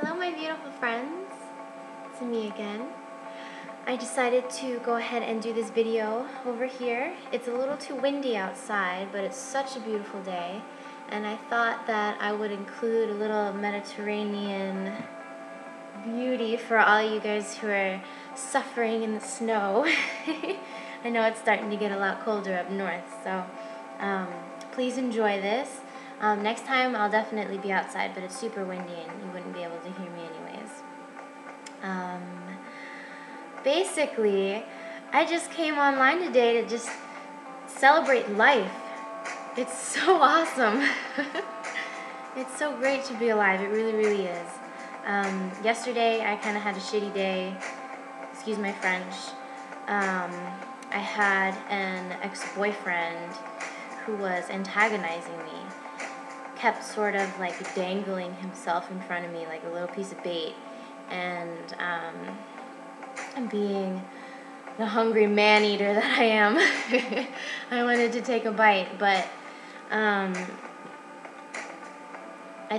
Hello my beautiful friends, it's me again. I decided to go ahead and do this video over here. It's a little too windy outside, but it's such a beautiful day, and I thought that I would include a little Mediterranean beauty for all you guys who are suffering in the snow. I know it's starting to get a lot colder up north, so please enjoy this. Next time I'll definitely be outside, but it's super windy and you wouldn't be able to hear me anyways. Basically, I just came online today to just celebrate life. It's so awesome. It's so great to be alive. It really, really is. Yesterday I kind of had a shitty day. Excuse my French. I had an ex-boyfriend who was antagonizing me. Kept sort of like dangling himself in front of me like a little piece of bait, and being the hungry man-eater that I am, I wanted to take a bite, but I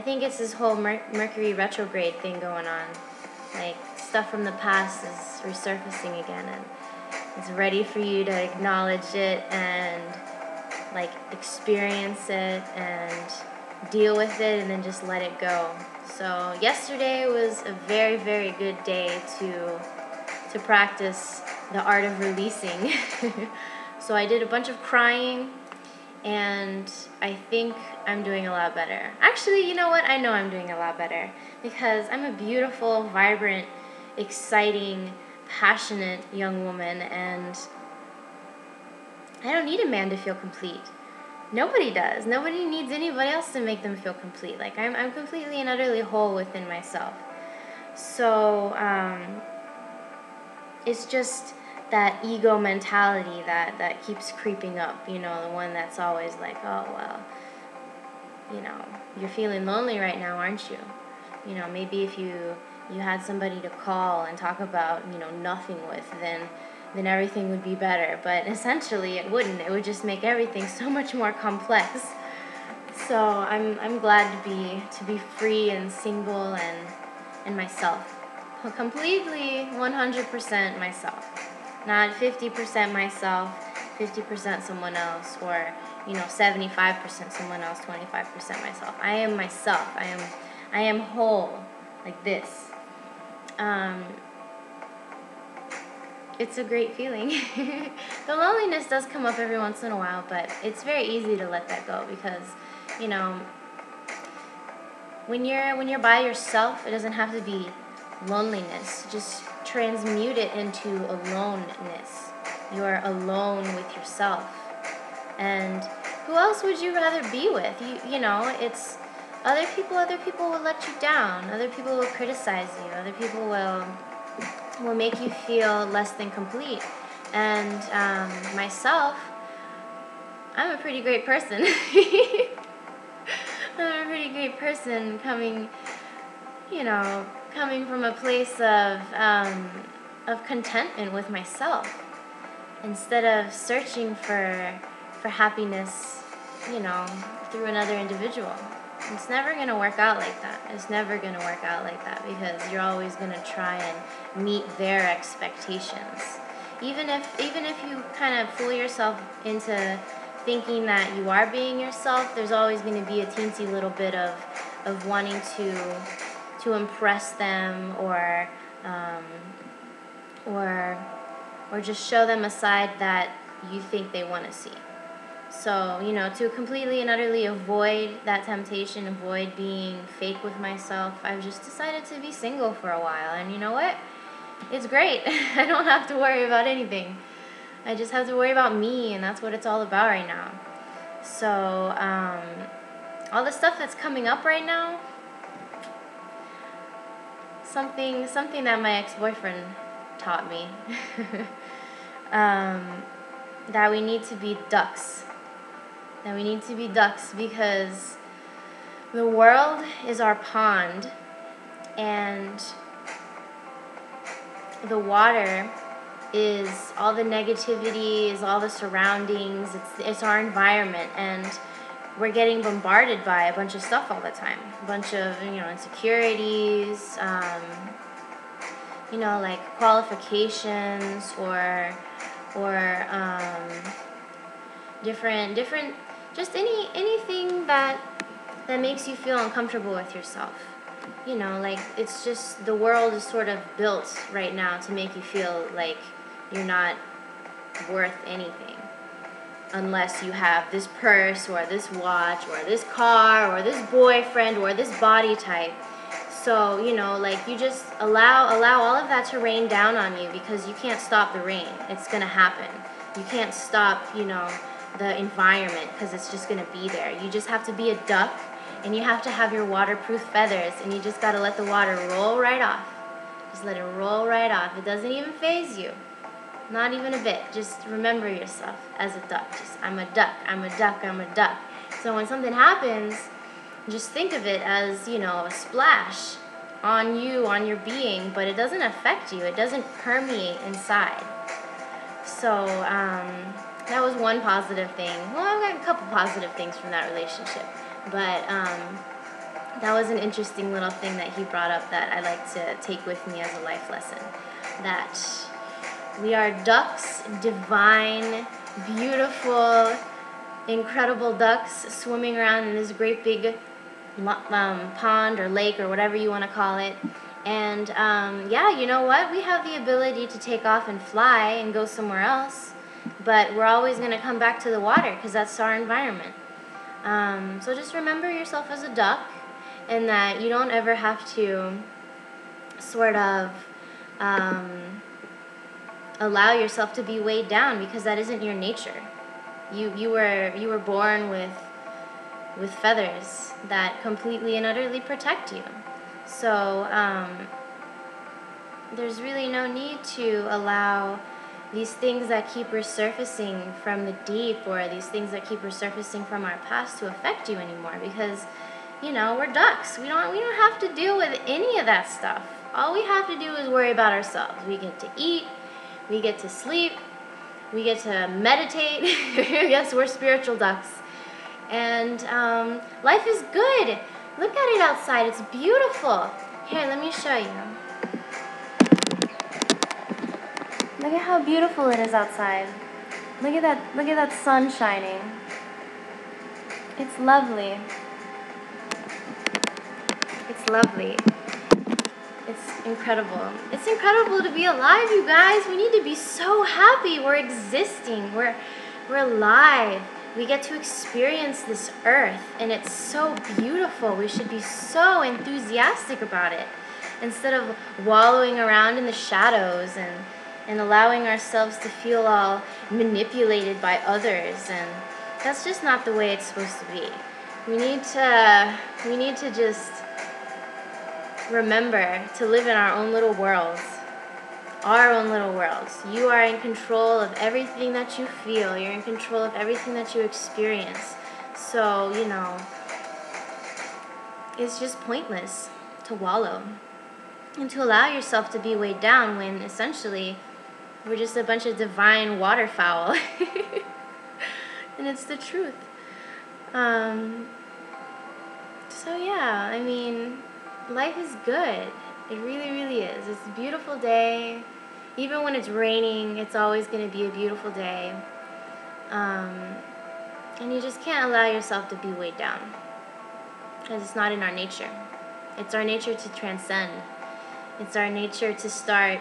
think it's this whole Mercury retrograde thing going on. Like, stuff from the past is resurfacing again, and it's ready for you to acknowledge it and like experience it and deal with it and then just let it go. So yesterday was a very, very good day to practice the art of releasing. So I did a bunch of crying, and I think I'm doing a lot better. Actually, you know what? I know I'm doing a lot better because I'm a beautiful, vibrant, exciting, passionate young woman, and I don't need a man to feel complete. Nobody does. Nobody needs anybody else to make them feel complete. Like, I'm completely and utterly whole within myself. So, it's just that ego mentality that keeps creeping up, you know, the one that's always like, oh, well, you know, you're feeling lonely right now, aren't you? You know, maybe if you had somebody to call and talk about, you know, nothing with, then everything would be better. But essentially it wouldn't. It would just make everything so much more complex. So I'm glad to be free and single and myself. Completely 100% myself. Not 50% myself, 50% someone else, or, you know, 75% someone else, 25% myself. I am myself. I am whole, like this. It's a great feeling. The loneliness does come up every once in a while, but it's very easy to let that go because, you know, when you're by yourself, it doesn't have to be loneliness. Just transmute it into aloneness. You're alone with yourself. And who else would you rather be with? You know, it's other people will let you down. Other people will criticize you. Other people will make you feel less than complete. And myself, I'm a pretty great person. I'm a pretty great person coming from a place of contentment with myself, instead of searching for happiness, you know, through another individual. It's never going to work out like that. It's never going to work out like that because you're always going to try and meet their expectations. Even if you kind of fool yourself into thinking that you are being yourself, there's always going to be a teensy little bit of wanting to impress them or just show them a side that you think they want to see. So, you know, to completely and utterly avoid that temptation, avoid being fake with myself, I've just decided to be single for a while. And you know what? It's great. I don't have to worry about anything. I just have to worry about me, and that's what it's all about right now. So, all the stuff that's coming up right now, something that my ex-boyfriend taught me, that we need to be ducks. That we need to be ducks because the world is our pond, and the water is all the negativity, is all the surroundings, it's our environment, and we're getting bombarded by a bunch of stuff all the time. A bunch of, insecurities, like qualifications or different, just anything that makes you feel uncomfortable with yourself. Like it's just, the world is sort of built right now to make you feel like you're not worth anything unless you have this purse or this watch or this car or this boyfriend or this body type. So, like you just allow all of that to rain down on you, because you can't stop the rain. It's going to happen. You can't stop, the environment, because it's just going to be there. You just have to be a duck, and you have to have your waterproof feathers, and you just got to let the water roll right off. Just let it roll right off. It doesn't even faze you. Not even a bit. Just remember yourself as a duck. Just, I'm a duck, I'm a duck, I'm a duck. So when something happens, just think of it as, a splash on you, on your being, but it doesn't affect you. It doesn't permeate inside. So that was one positive thing. Well, I've got a couple positive things from that relationship, but that was an interesting little thing that he brought up that I like to take with me as a life lesson. That we are ducks, divine, beautiful, incredible ducks swimming around in this great big pond or lake or whatever you want to call it. And you know what? We have the ability to take off and fly and go somewhere else, but we're always going to come back to the water because that's our environment. So just remember yourself as a duck, and that you don't ever have to sort of allow yourself to be weighed down, because that isn't your nature. You were born with feathers that completely and utterly protect you. So there's really no need to allow these things that keep resurfacing from the deep, or these things that keep resurfacing from our past, to affect you anymore, because we're ducks. We don't have to deal with any of that stuff. All we have to do is worry about ourselves. We get to eat, we get to sleep, we get to meditate. Yes, we're spiritual ducks. And life is good. Look at it outside. It's beautiful. Here, let me show you. Look at how beautiful it is outside. Look at that sun shining. It's lovely. It's lovely. It's incredible. It's incredible to be alive, you guys. We need to be so happy. We're existing. We're alive. We get to experience this earth, and it's so beautiful. We should be so enthusiastic about it, instead of wallowing around in the shadows and allowing ourselves to feel all manipulated by others. And that's just not the way it's supposed to be. We need to just remember to live in our own little worlds. Our own little worlds. You are in control of everything that you feel. You're in control of everything that you experience. So, it's just pointless to wallow and to allow yourself to be weighed down, when essentially we're just a bunch of divine waterfowl. And it's the truth. So yeah, I mean, life is good. It really, really is. It's a beautiful day. Even when it's raining, it's always going to be a beautiful day. And you just can't allow yourself to be weighed down, because it's not in our nature. It's our nature to transcend. It's our nature to start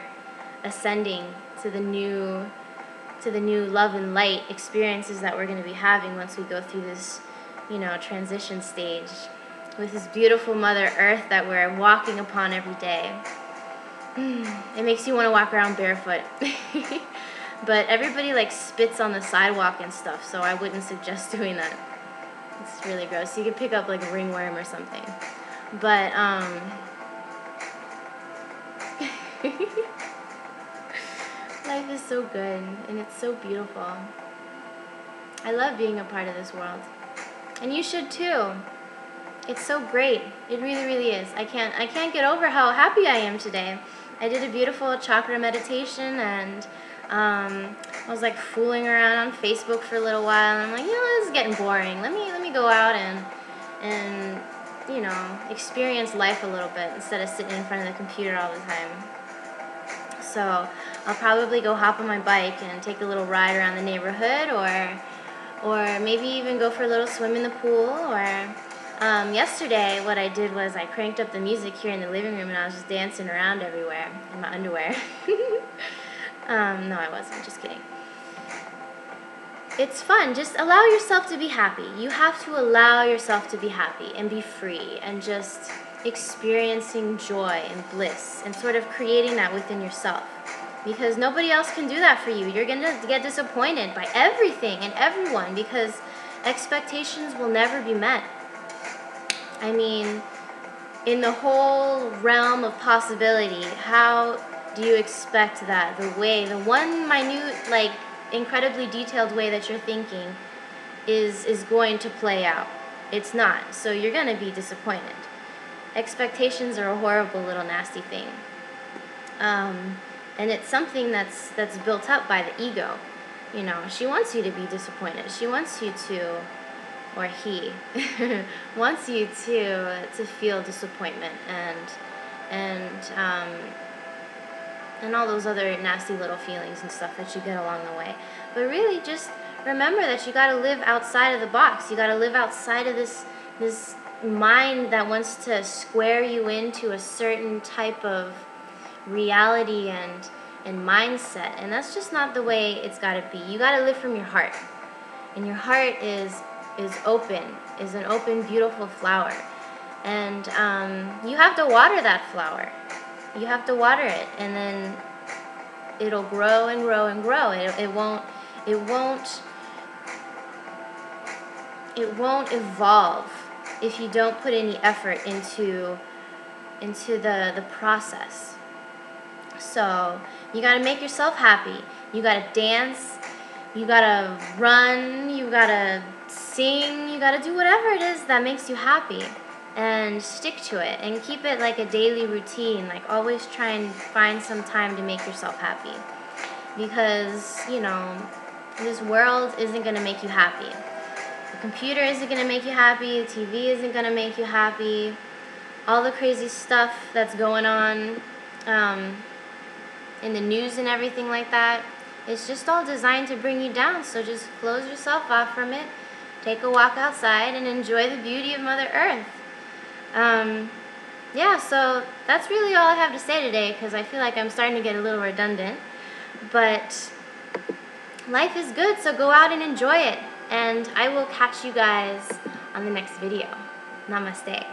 ascending to the new love and light experiences that we're going to be having once we go through this, transition stage with this beautiful Mother Earth that we're walking upon every day. It makes you want to walk around barefoot. But everybody spits on the sidewalk and stuff, so I wouldn't suggest doing that. It's really gross. You could pick up a ringworm or something. But life is so good, and it's so beautiful. I love being a part of this world. And you should too. It's so great. It really, really is. I can't get over how happy I am today. I did a beautiful chakra meditation, and I was like fooling around on Facebook for a little while, and I'm like, this is getting boring. Let me go out and experience life a little bit instead of sitting in front of the computer all the time. So I'll probably go hop on my bike and take a little ride around the neighborhood, or maybe even go for a little swim in the pool. Or yesterday, what I did was I cranked up the music here in the living room, and I was just dancing around everywhere in my underwear. No, I wasn't. Just kidding. It's fun. Just allow yourself to be happy. You have to allow yourself to be happy and be free and just experiencing joy and bliss and sort of creating that within yourself. Because nobody else can do that for you. You're going to get disappointed by everything and everyone because expectations will never be met. I mean, in the whole realm of possibility, how do you expect that the one minute, like, incredibly detailed way that you're thinking is going to play out? It's not. So you're going to be disappointed. Expectations are a horrible little nasty thing. And it's something that's built up by the ego. She wants you to be disappointed. She wants you to, or he wants you to feel disappointment and all those other nasty little feelings and stuff that you get along the way. But really, just remember that you got to live outside of the box. You got to live outside of this mind that wants to square you into a certain type of reality and mindset. And that's just not the way it's got to be. You got to live from your heart. And your heart is open, is an open, beautiful flower. And you have to water that flower. You have to water it, and then it'll grow and grow and grow. It won't evolve if you don't put any effort into the process. So you gotta make yourself happy. You gotta dance. You gotta run. You gotta sing. You gotta do whatever it is that makes you happy. And stick to it and keep it like a daily routine. Like, always try and find some time to make yourself happy, because this world isn't going to make you happy. The computer isn't going to make you happy. The TV isn't going to make you happy. All the crazy stuff that's going on in the news and everything like that, it's just all designed to bring you down. So just close yourself off from it, take a walk outside, and enjoy the beauty of Mother Earth. So that's really all I have to say today, because I feel like I'm starting to get a little redundant. But life is good, so go out and enjoy it. And I will catch you guys on the next video. Namaste.